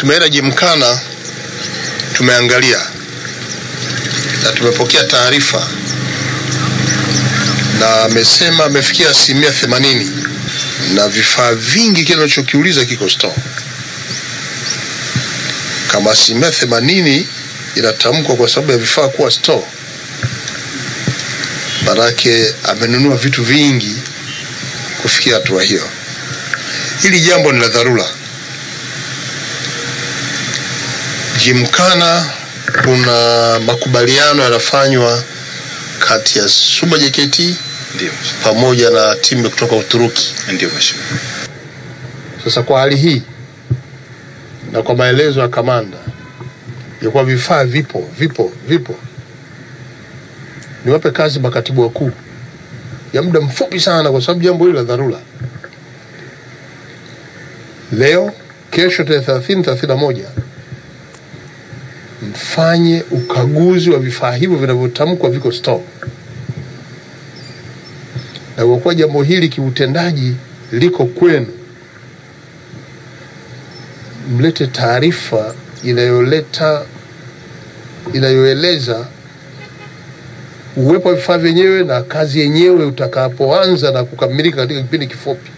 Tumeenda Gymkhana, tumeangalia na tumepokea taarifa, na amesema amefikia 80% na vifaa vingi kile unachokiuliza kiko store. Kama 80% inatamkwa kwa sababu ya vifaa kuwa store, barake amenunua vitu vingi kufikia hatua hiyo. Hili jambo ni la dharura. Gymkhana kuna makubaliano yanafanywa kati ya Suba JKT pamoja na timu kutoka Uturuki. Ndio mheshimiwa. Sasa kwa hali hii na kwa maelezo ya kamanda ya kwa vifaa vipo, niwape kazi makatibu wakuu ya muda mfupi sana, kwa sababu jambo hili la dharura. Leo, kesho, 31 mfanye ukaguzi wa vifaa hivyo vinavyotamkwa viko store. Na kwa kuwa jambo hili kiutendaji liko kwenu, mlete taarifa inayoeleza uwepo wa vifaa vyenyewe na kazi yenyewe utakapoanza na kukamilika katika kipindi kifupi,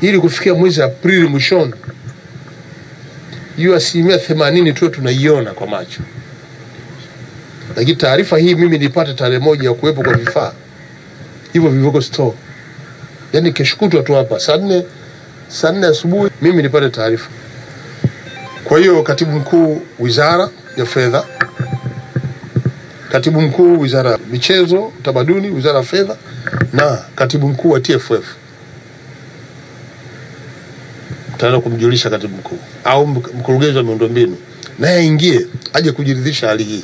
ili kufikia mwezi Aprili mwishoni hiyo 80% tu tunaiona kwa macho. Lakini taarifa hii mimi nipate tarehe 1 ya kuwepo kwa vifaa hivyo vivyo store. Yaani kesho kutwa tu hapa saa 4 asubuhi mimi nipate taarifa. Kwa hiyo katibu mkuu Wizara ya Fedha, katibu mkuu Wizara ya Michezo, Utamaduni, Wizara ya Fedha, na katibu mkuu wa TFF tutaenda kumjulisha katibu mkuu au mkurugenzi wa miundombinu, naye aingie aje kujiridhisha hali hii.